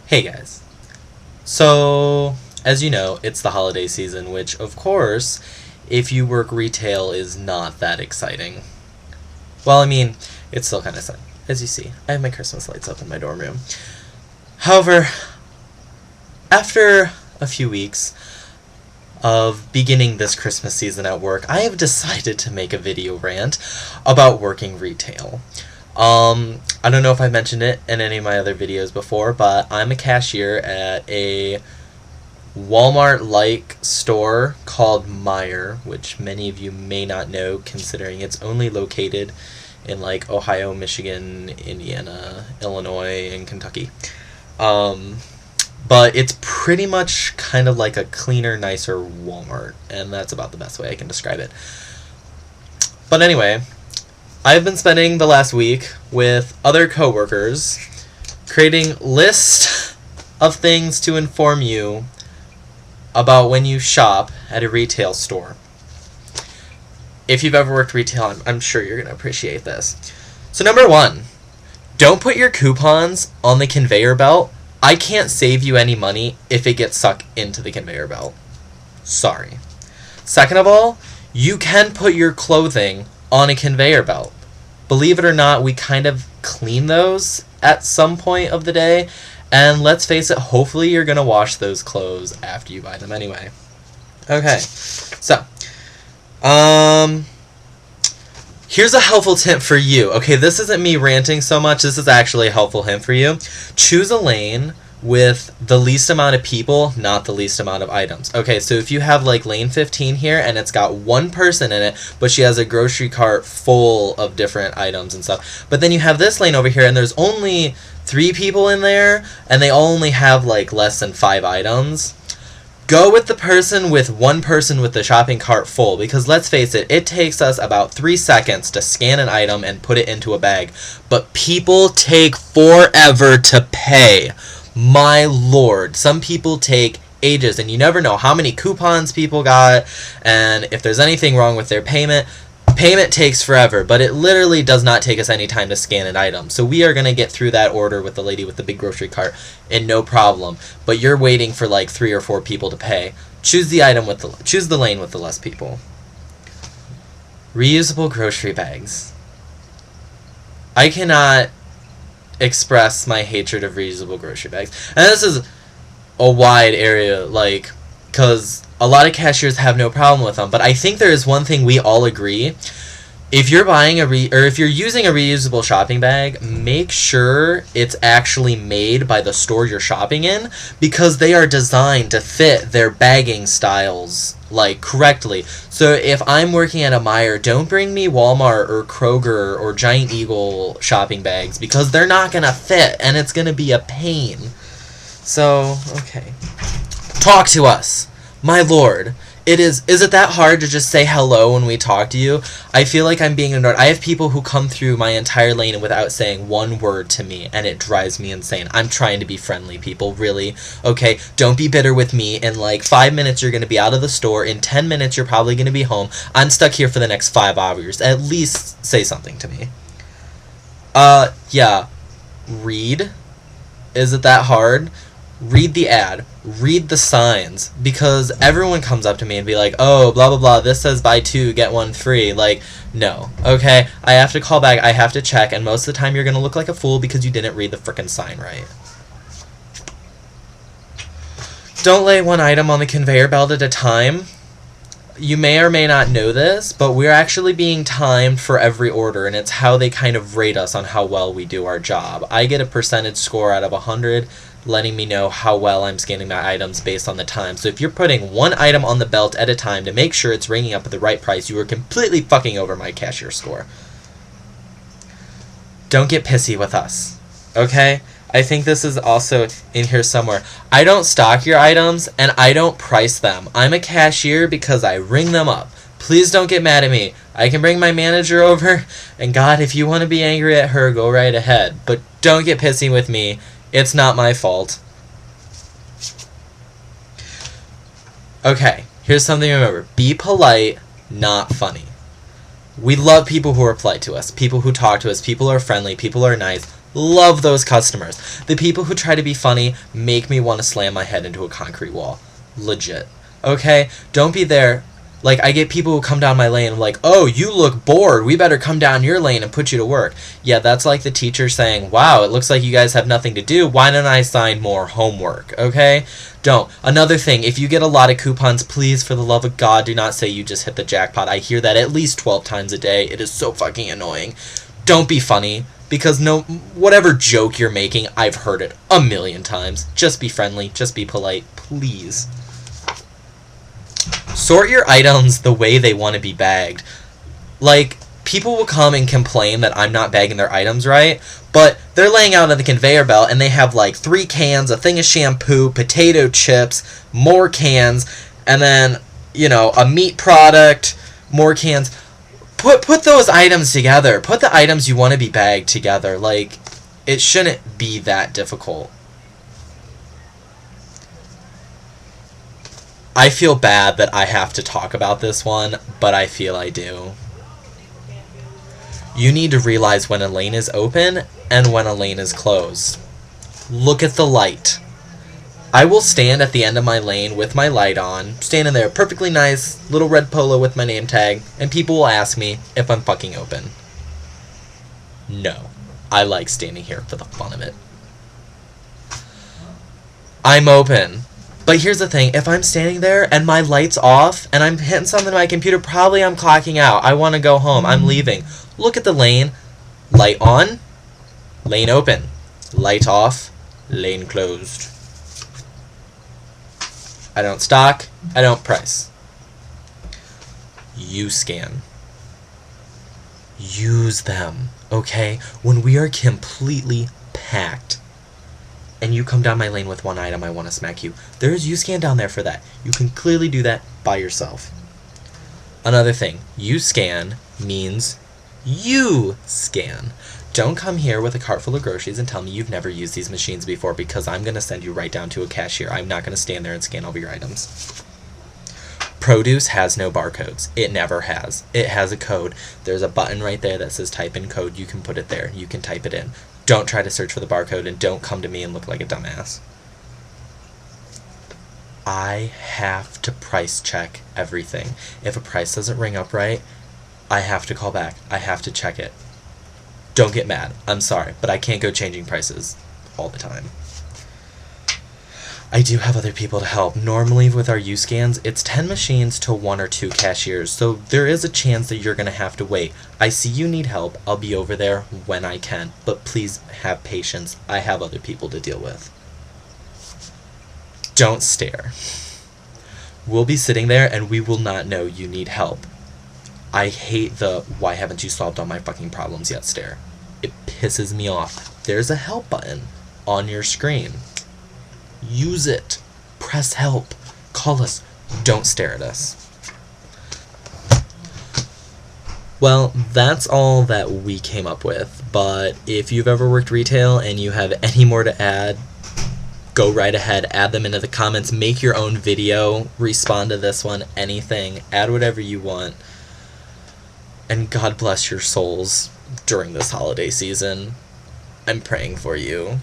Hey guys. So, as you know, it's the holiday season, which, of course, if you work retail, is not that exciting. Well, I mean, it's still kind of fun. As you see, I have my Christmas lights up in my dorm room. However, after a few weeks of beginning this Christmas season at work, I have decided to make a video rant about working retail. I don't know if I mentioned it in any of my other videos before, but I'm a cashier at a Walmart-like store called Meijer, which many of you may not know considering it's only located in like Ohio, Michigan, Indiana, Illinois, and Kentucky. But it's pretty much kind of like a cleaner, nicer Walmart, and that's about the best way I can describe it. But anyway, I've been spending the last week with other coworkers creating lists of things to inform you about when you shop at a retail store. If you've ever worked retail, I'm sure you're going to appreciate this. So number one, don't put your coupons on the conveyor belt. I can't save you any money if it gets sucked into the conveyor belt. Sorry. Second of all, you can put your clothing on a conveyor belt. Believe it or not, we kind of clean those at some point of the day, and let's face it, hopefully you're going to wash those clothes after you buy them anyway. Okay, so, here's a helpful tip for you. Okay, this isn't me ranting so much, this is actually a helpful hint for you. Choose a lane with the least amount of people, not the least amount of items. Okay, so if you have like lane 15 here and it's got one person in it, but she has a grocery cart full of different items and stuff. But then you have this lane over here and there's only 3 people in there and they only have like less than 5 items. Go with the person with one person with the shopping cart full, because let's face it, it takes us about 3 seconds to scan an item and put it into a bag. But people take forever to pay. My lord, some people take ages, and you never know how many coupons people got, and if there's anything wrong with their payment. Payment takes forever, but it literally does not take us any time to scan an item. So we are going to get through that order with the lady with the big grocery cart and no problem. But you're waiting for like 3 or 4 people to pay. Choose the lane with the less people. Reusable grocery bags. I cannot express my hatred of reusable grocery bags. And this is a wide area, like, because a lot of cashiers have no problem with them, but I think there is one thing we all agree. If you're buying if you're using a reusable shopping bag, make sure it's actually made by the store you're shopping in, because they are designed to fit their bagging styles like correctly. So if I'm working at a Meijer, don't bring me Walmart or Kroger or Giant Eagle shopping bags, because they're not gonna fit and it's gonna be a pain. So, okay. Talk to us. My lord. Is it that hard to just say hello when we talk to you? I feel like I'm being ignored. I have people who come through my entire lane without saying one word to me, and it drives me insane. I'm trying to be friendly, people, really. Okay, don't be bitter with me. In like 5 minutes, you're going to be out of the store. In 10 minutes, you're probably going to be home. I'm stuck here for the next 5 hours. At least say something to me. Yeah. Read? Is it that hard? Read the ad. Read the signs, because everyone comes up to me and be like, oh, blah, blah, blah, this says buy 2, get 1 free. Like, no. Okay, I have to call back, I have to check, and most of the time you're going to look like a fool because you didn't read the frickin' sign right. Don't lay one item on the conveyor belt at a time. You may or may not know this, but we're actually being timed for every order, and it's how they kind of rate us on how well we do our job. I get a percentage score out of 100, letting me know how well I'm scanning my items based on the time. So if you're putting one item on the belt at a time to make sure it's ringing up at the right price, you are completely fucking over my cashier score. Don't get pissy with us, okay? I think this is also in here somewhere. I don't stock your items, and I don't price them. I'm a cashier because I ring them up. Please don't get mad at me. I can bring my manager over, and God, if you want to be angry at her, go right ahead. But don't get pissy with me. It's not my fault. Okay, here's something to remember. Be polite, not funny. We love people who are polite to us, people who talk to us, people who are friendly, people who are nice. Love those customers. The people who try to be funny make me want to slam my head into a concrete wall. Legit. Okay? Don't be there. Like, I get people who come down my lane like, oh, you look bored. We better come down your lane and put you to work. Yeah, that's like the teacher saying, wow, it looks like you guys have nothing to do. Why don't I assign more homework? Okay? Don't. Another thing, if you get a lot of coupons, please, for the love of God, do not say you just hit the jackpot. I hear that at least 12 times a day. It is so fucking annoying. Don't be funny. Because whatever joke you're making, I've heard it a million times. Just be friendly. Just be polite. Please. Sort your items the way they want to be bagged. Like, people will come and complain that I'm not bagging their items right, but they're laying out on the conveyor belt and they have like 3 cans, a thing of shampoo, potato chips, more cans, and then, a meat product, more cans. Put those items together. Put the items you want to be bagged together. Like, it shouldn't be that difficult. I feel bad that I have to talk about this one, but I feel I do. You need to realize when a lane is open and when a lane is closed. Look at the light. I will stand at the end of my lane with my light on, standing there, perfectly nice, little red polo with my name tag, and people will ask me if I'm fucking open. No. I like standing here for the fun of it. I'm open. But here's the thing, if I'm standing there and my light's off and I'm hitting something on my computer, probably I'm clocking out. I want to go home. I'm leaving. Look at the lane. Light on. Lane open. Light off. Lane closed. I don't stock. I don't price. You scan. Use them, okay? When we are completely packed, and you come down my lane with one item, I want to smack you. There's U-Scan down there for that. You can clearly do that by yourself. Another thing, U-Scan means you scan. Don't come here with a cart full of groceries and tell me you've never used these machines before, because I'm going to send you right down to a cashier. I'm not going to stand there and scan over your items. Produce has no barcodes. It never has. It has a code. There's a button right there that says type in code. You can put it there. You can type it in. Don't try to search for the barcode, and don't come to me and look like a dumbass. I have to price check everything. If a price doesn't ring up right, I have to call back. I have to check it. Don't get mad. I'm sorry, but I can't go changing prices all the time. I do have other people to help. Normally with our U-Scans, it's 10 machines to 1 or 2 cashiers, so there is a chance that you're going to have to wait. I see you need help. I'll be over there when I can, but please have patience. I have other people to deal with. Don't stare. We'll be sitting there and we will not know you need help. I hate the "why haven't you solved all my fucking problems yet" stare. It pisses me off. There's a help button on your screen. Use it. Press help. Call us. Don't stare at us. Well, that's all that we came up with, but if you've ever worked retail and you have any more to add, go right ahead, add them into the comments, make your own video, respond to this one, anything, add whatever you want, and God bless your souls during this holiday season. I'm praying for you.